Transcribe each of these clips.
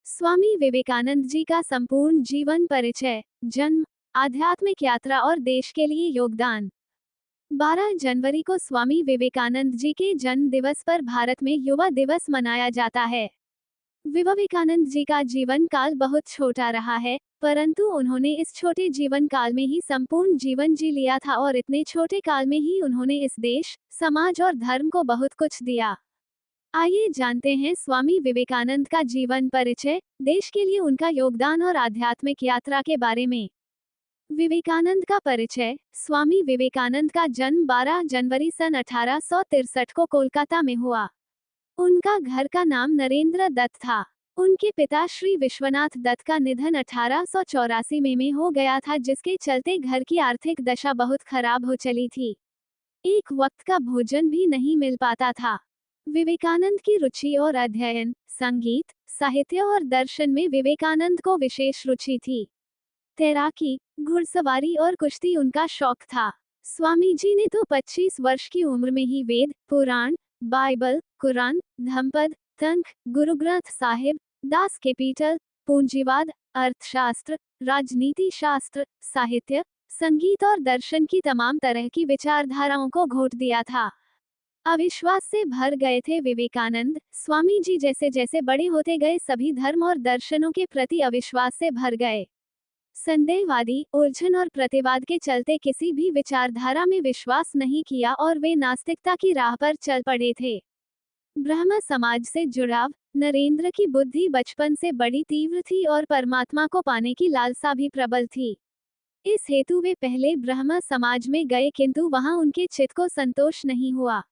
स्वामी विवेकानंद जी का संपूर्ण जीवन परिचय, जन्म, आध्यात्मिक यात्रा और देश के लिए योगदान। 12 जनवरी को स्वामी विवेकानंद जी के जन्म दिवस पर भारत में युवा दिवस मनाया जाता है। विवेकानंद जी का जीवन काल बहुत छोटा रहा है, परंतु उन्होंने इस छोटे जीवन काल में ही संपूर्ण जीवन जी लिया था और इतने छोटे काल में ही उन्होंने इस देश, समाज और धर्म को बहुत कुछ दिया। आइए जानते हैं स्वामी विवेकानंद का जीवन परिचय, देश के लिए उनका योगदान और आध्यात्मिक यात्रा के बारे में। विवेकानंद का परिचय। स्वामी विवेकानंद का जन्म 12 जनवरी सन 1863 को कोलकाता में हुआ। उनका घर का नाम नरेंद्र दत्त था। उनके पिता श्री विश्वनाथ दत्त का निधन 1884 में हो गया था, जिसके चलते घर की आर्थिक दशा बहुत खराब हो चली थी। एक वक्त का भोजन भी नहीं मिल पाता था। विवेकानंद की रुचि और अध्ययन, संगीत, साहित्य और दर्शन में विवेकानंद को विशेष रुचि थी। तैराकी, घुड़सवारी और कुश्ती उनका शौक था। स्वामी जी ने तो 25 वर्ष की उम्र में ही वेद, पुराण, बाइबल, कुरान, धम्मपद, तंत्र, गुरु ग्रंथ साहिब, दास कैपिटल, पूंजीवाद, अर्थशास्त्र, राजनीति शास्त्र, साहित्य, संगीत और दर्शन की तमाम तरह की विचारधाराओं को घोट दिया था। अविश्वास से भर गए थे विवेकानंद। स्वामी जी जैसे जैसे बड़े होते गए, सभी धर्म और दर्शनों के प्रति अविश्वास से भर गए। संदेहवादी, उलझन और प्रतिवाद के चलते किसी भी विचारधारा में विश्वास नहीं किया और वे नास्तिकता की राह पर चल पड़े थे। ब्रह्म समाज से जुड़ाव। नरेंद्र की बुद्धि बचपन से बड़ी तीव्र थी और परमात्मा को पाने की लालसा भी प्रबल थी। इस हेतु वे पहले ब्रह्म समाज में गए, किंतु वहां उनके चित्त को संतोष नहीं हुआ।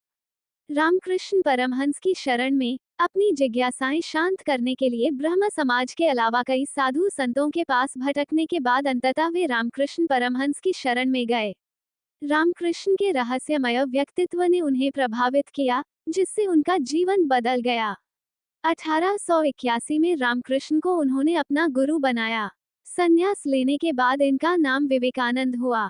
रामकृष्ण परमहंस की शरण में अपनी जिज्ञासाएं शांत करने के लिए ब्रह्म समाज के अलावा कई साधु संतों के पास भटकने के बाद अंततः वे रामकृष्ण परमहंस की शरण में गए। रामकृष्ण के रहस्यमय व्यक्तित्व ने उन्हें प्रभावित किया, जिससे उनका जीवन बदल गया। 1881 में रामकृष्ण को उन्होंने अपना गुरु बनाया। संन्यास लेने के बाद इनका नाम विवेकानंद हुआ।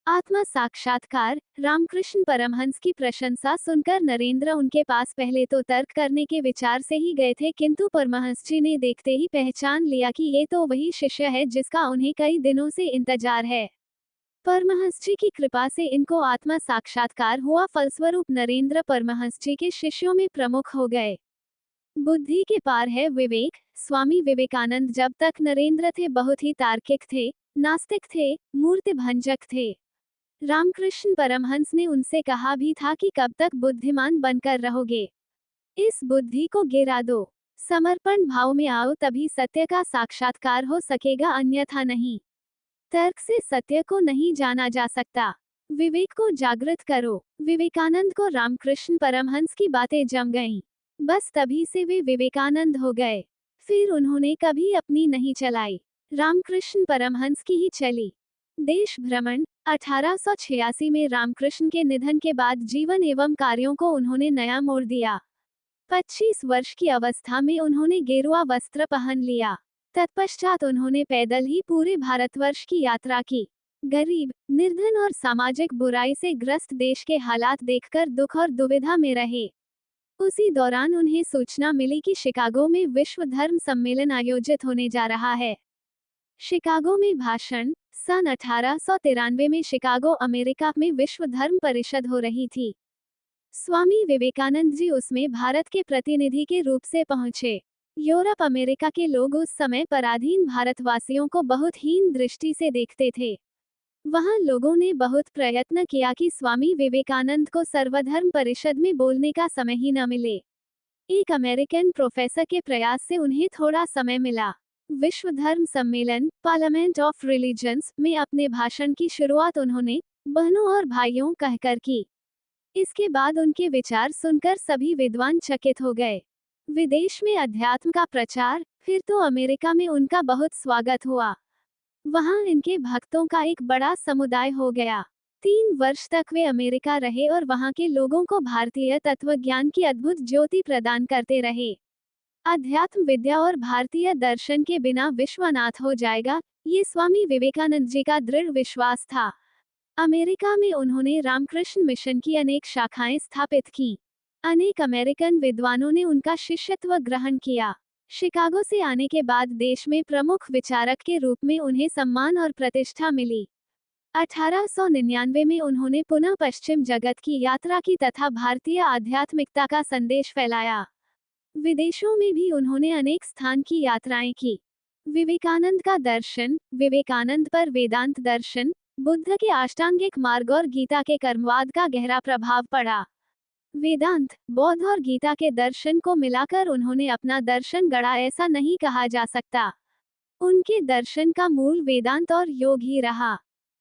आत्मा साक्षात्कार। रामकृष्ण परमहंस की प्रशंसा सुनकर नरेंद्र उनके पास पहले तो तर्क करने के विचार से ही गए थे, किंतु परमहंस जी ने देखते ही पहचान लिया कि ये तो वही शिष्य है जिसका उन्हें कई दिनों से इंतजार है। परमहंस जी की कृपा से इनको आत्मा साक्षात्कार हुआ। फलस्वरूप नरेंद्र परमहंस जी के शिष्यों में प्रमुख हो गए। बुद्धि के पार है विवेक। स्वामी विवेकानंद जब तक नरेंद्र थे बहुत ही तार्किक थे, नास्तिक थे, मूर्ति भंजक थे। रामकृष्ण परमहंस ने उनसे कहा भी था कि कब तक बुद्धिमान बनकर रहोगे, इस बुद्धि को गिरा दो, समर्पण भाव में आओ, तभी सत्य का साक्षात्कार हो सकेगा, अन्यथा नहीं। तर्क से सत्य को नहीं जाना जा सकता, विवेक को जागृत करो। विवेकानंद को रामकृष्ण परमहंस की बातें जम गईं। बस तभी से वे विवेकानंद हो गए। फिर उन्होंने कभी अपनी नहीं चलाई, रामकृष्ण परमहंस की ही चली। देश भ्रमण। 1886 में रामकृष्ण के निधन के बाद जीवन एवं कार्यों को उन्होंने नया मोड़ दिया। 25 वर्ष की अवस्था में उन्होंने गेरुआ वस्त्र पहन लिया। तत्पश्चात उन्होंने पैदल ही पूरे भारतवर्ष की यात्रा की। गरीब, निर्धन और सामाजिक बुराई से ग्रस्त देश के हालात देखकर दुख और दुविधा में रहे। उसी दौरान उन्हें सूचना मिली कि शिकागो में विश्व धर्म सम्मेलन आयोजित होने जा रहा है। शिकागो में भाषण। सन 1893 में शिकागो, अमेरिका में विश्व धर्म परिषद हो रही थी। स्वामी विवेकानंद जी उसमें भारत के प्रतिनिधि के रूप से पहुंचे। यूरोप, अमेरिका के लोग उस समय पराधीन भारतवासियों को बहुत हीन दृष्टि से देखते थे। वहां लोगों ने बहुत प्रयत्न किया कि स्वामी विवेकानंद को सर्वधर्म परिषद में बोलने का समय ही न मिले। एक अमेरिकन प्रोफेसर के प्रयास से उन्हें थोड़ा समय मिला। विश्व धर्म सम्मेलन, पार्लियामेंट ऑफ रिलीजन्स, में अपने भाषण की शुरुआत उन्होंने बहनों और भाइयों कहकर की। इसके बाद उनके विचार सुनकर सभी विद्वान चकित हो गए। विदेश में अध्यात्म का प्रचार। फिर तो अमेरिका में उनका बहुत स्वागत हुआ। वहां इनके भक्तों का एक बड़ा समुदाय हो गया। 3 वर्ष तक वे अमेरिका रहे और वहां के लोगों को भारतीय तत्वज्ञान की अद्भुत ज्योति प्रदान करते रहे। अध्यात्म विद्या और भारतीय दर्शन के बिना विश्व अनाथ हो जाएगा, ये स्वामी विवेकानंद जी का दृढ़ विश्वास था। अमेरिका में उन्होंने रामकृष्ण मिशन की अनेक शाखाएं स्थापित की। अनेक अमेरिकन विद्वानों ने उनका शिष्यत्व ग्रहण किया। शिकागो से आने के बाद देश में प्रमुख विचारक के रूप में उन्हें सम्मान और प्रतिष्ठा मिली। 1899 में उन्होंने पुनः पश्चिम जगत की यात्रा की तथा भारतीय आध्यात्मिकता का संदेश फैलाया। विदेशों में भी उन्होंने अनेक स्थान की यात्राएं की। विवेकानंद का दर्शन, विवेकानंद पर वेदांत दर्शन, बुद्ध के अष्टांगिक मार्ग और गीता के कर्मवाद का गहरा प्रभाव पड़ा। वेदांत, बौद्ध और गीता के दर्शन को मिलाकर उन्होंने अपना दर्शन गढ़ा, ऐसा नहीं कहा जा सकता। उनके दर्शन का मूल वेदांत और योग ही रहा।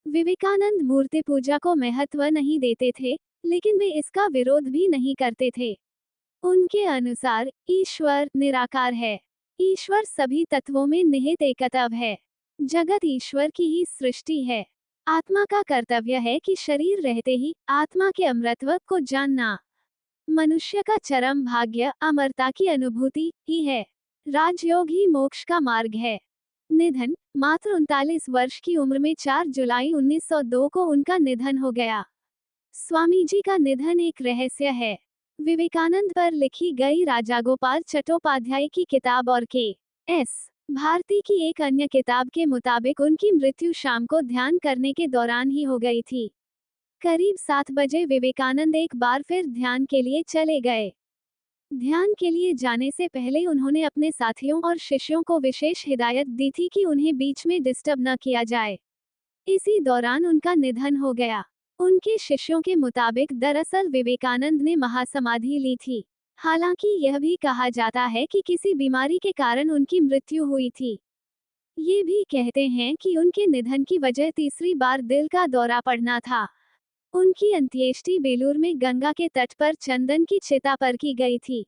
विवेकानंद मूर्ति पूजा को महत्व नहीं देते थे, लेकिन वे इसका विरोध भी नहीं करते थे। उनके अनुसार ईश्वर निराकार है। ईश्वर सभी तत्वों में निहित एकत्व है। जगत ईश्वर की ही सृष्टि है। आत्मा का कर्तव्य है कि शरीर रहते ही आत्मा के अमरत्व को जानना। मनुष्य का चरम भाग्य अमरता की अनुभूति ही है। राजयोग ही मोक्ष का मार्ग है। निधन, मात्र 39 वर्ष की उम्र में 4 जुलाई 1902 को उनका निधन हो गया। स्वामी जी का निधन एक रहस्य है। विवेकानंद पर लिखी गई राजागोपाल चट्टोपाध्याय की किताब और के.एस. भारती की एक अन्य किताब के मुताबिक उनकी मृत्यु शाम को ध्यान करने के दौरान ही हो गई थी। करीब 7 बजे विवेकानंद एक बार फिर ध्यान के लिए चले गए। ध्यान के लिए जाने से पहले उन्होंने अपने साथियों और शिष्यों को विशेष हिदायत दी थी कि उन्हें बीच में डिस्टर्ब न किया जाए। इसी दौरान उनका निधन हो गया। उनके शिष्यों के मुताबिक दरअसल विवेकानंद ने महासमाधि ली थी। हालांकि यह भी कहा जाता है कि किसी बीमारी के कारण उनकी मृत्यु हुई थी। ये भी कहते हैं कि उनके निधन की वजह तीसरी बार दिल का दौरा पड़ना था। उनकी अंत्येष्टि बेलूर में गंगा के तट पर चंदन की चिता पर की गई थी।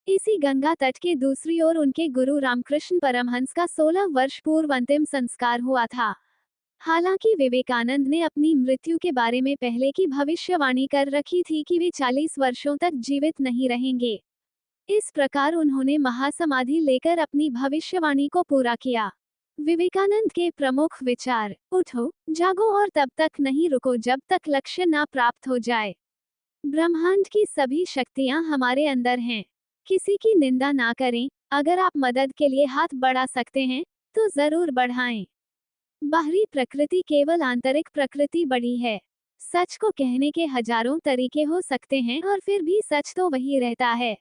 इसी गंगा तट के दूसरी ओर उनके गुरु रामकृष्ण परमहंस का 16 वर्ष पूर्व अंतिम संस्कार हुआ था। हालांकि विवेकानंद ने अपनी मृत्यु के बारे में पहले की भविष्यवाणी कर रखी थी कि वे 40 वर्षों तक जीवित नहीं रहेंगे। इस प्रकार उन्होंने महासमाधि लेकर अपनी भविष्यवाणी को पूरा किया। विवेकानंद के प्रमुख विचार: उठो, जागो और तब तक नहीं रुको जब तक लक्ष्य ना प्राप्त हो जाए। ब्रह्मांड की सभी शक्तियां हमारे अंदर हैं। किसी की निंदा ना करें। अगर आप मदद के लिए हाथ बढ़ा सकते हैं तो जरूर बढ़ाएं। बाहरी प्रकृति केवल आंतरिक प्रकृति बड़ी है। सच को कहने के हजारों तरीके हो सकते हैं और फिर भी सच तो वही रहता है।